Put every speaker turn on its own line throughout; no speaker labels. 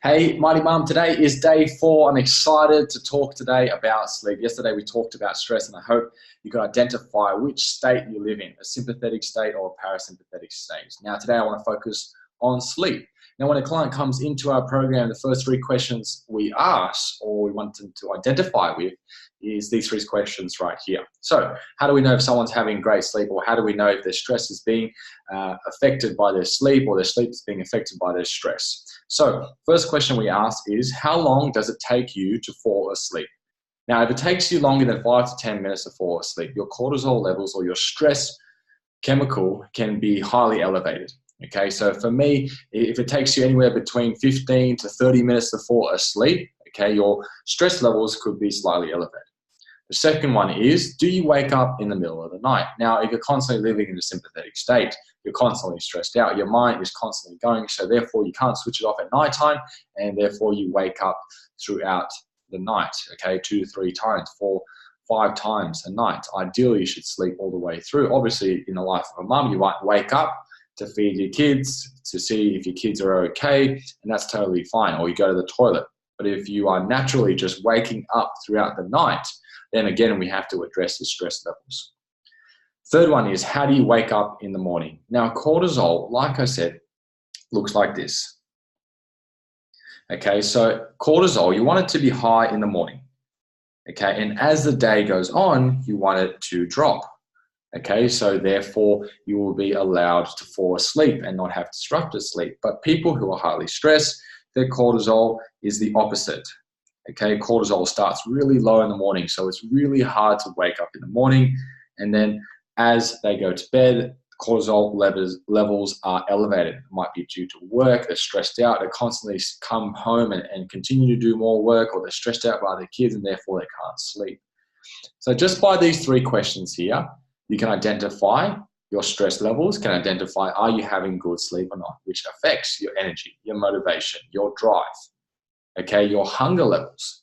Hey, Mighty Mum, today is day 4. I'm excited to talk today about sleep. Yesterday we talked about stress, and I hope you can identify which state you live in, a sympathetic state or a parasympathetic state. Now, today I want to focus on sleep. Now, when a client comes into our program, the first 3 questions we ask, or we want them to identify with, is these 3 questions right here. So, how do we know if someone's having great sleep, or how do we know if their stress is being affected by their sleep, or their sleep is being affected by their stress? So, first question we ask is, how long does it take you to fall asleep? Now, if it takes you longer than 5 to 10 minutes to fall asleep, your cortisol levels or your stress chemical can be highly elevated. Okay, so for me, if it takes you anywhere between 15 to 30 minutes to fall asleep, okay, your stress levels could be slightly elevated. The second one is, do you wake up in the middle of the night? Now, if you're constantly living in a sympathetic state, you're constantly stressed out, your mind is constantly going, so therefore you can't switch it off at nighttime, and therefore you wake up throughout the night, okay, 2 to 3 times, 4, 5 times a night. Ideally, you should sleep all the way through. Obviously, in the life of a mum, you might wake up to feed your kids, to see if your kids are okay, and that's totally fine, or you go to the toilet. But if you are naturally just waking up throughout the night, then again, we have to address the stress levels. Third one is, how do you wake up in the morning? Now, cortisol, like I said, looks like this. Okay, so cortisol, you want it to be high in the morning. Okay, and as the day goes on, you want it to drop. Okay, so therefore you will be allowed to fall asleep and not have disrupted sleep. But people who are highly stressed, their cortisol is the opposite. Okay, cortisol starts really low in the morning, so it's really hard to wake up in the morning. And then as they go to bed, cortisol levels are elevated. It might be due to work, they're stressed out, they constantly come home and continue to do more work, or they're stressed out by their kids and therefore they can't sleep. So just by these 3 questions here, you can identify your stress levels, can identify are you having good sleep or not, which affects your energy, your motivation, your drive, okay, your hunger levels.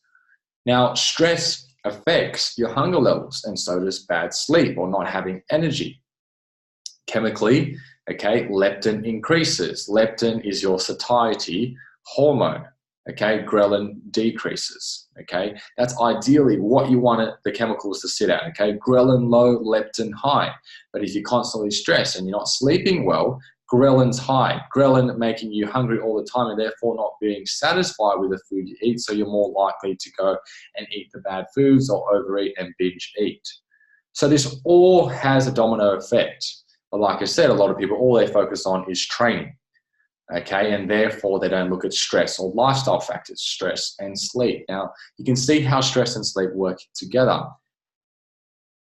Now, stress affects your hunger levels, and so does bad sleep or not having energy. Chemically, okay, leptin increases. Leptin is your satiety hormone. Okay, ghrelin decreases. Okay, that's ideally what you want the chemicals to sit at. Okay, ghrelin low, leptin high. But if you're constantly stressed and you're not sleeping well, ghrelin's high. Ghrelin making you hungry all the time and therefore not being satisfied with the food you eat, so you're more likely to go and eat the bad foods or overeat and binge eat. So this all has a domino effect. But like I said, a lot of people, all they focus on is training. Okay, and therefore they don't look at stress or lifestyle factors, stress and sleep. Now, you can see how stress and sleep work together.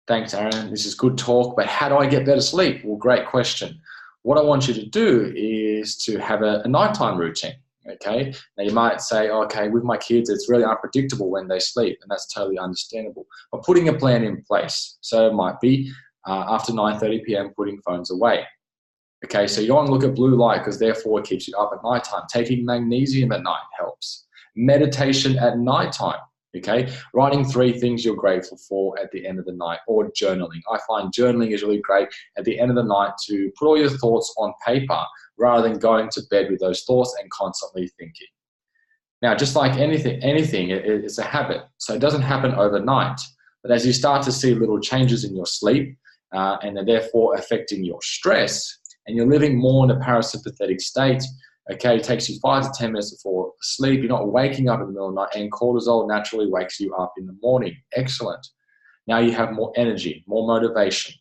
Thanks, Aaron. This is good talk, but how do I get better sleep? Well, great question. What I want you to do is to have a nighttime routine, okay? Now, you might say, okay, with my kids, it's really unpredictable when they sleep, and that's totally understandable. But putting a plan in place, so it might be after 9:30 p.m., putting phones away. Okay, so you don't want to look at blue light because therefore it keeps you up at nighttime. Taking magnesium at night helps. Meditation at nighttime, okay? Writing 3 things you're grateful for at the end of the night, or journaling. I find journaling is really great at the end of the night to put all your thoughts on paper rather than going to bed with those thoughts and constantly thinking. Now, just like anything, it's a habit. So it doesn't happen overnight. But as you start to see little changes in your sleep and they're therefore affecting your stress, and you're living more in a parasympathetic state, okay, it takes you 5 to 10 minutes to fall asleep, you're not waking up in the middle of the night, and cortisol naturally wakes you up in the morning. Excellent. Now you have more energy, more motivation,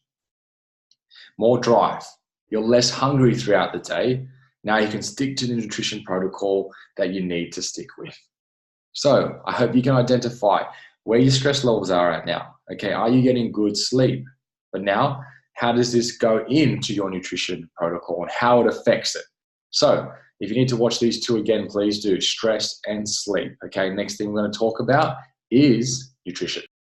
more drive. You're less hungry throughout the day. Now you can stick to the nutrition protocol that you need to stick with. So I hope you can identify where your stress levels are at now. Okay, are you getting good sleep? But now, how does this go into your nutrition protocol and how it affects it? So if you need to watch these 2 again, please do, stress and sleep. Okay, next thing we're going to talk about is nutrition.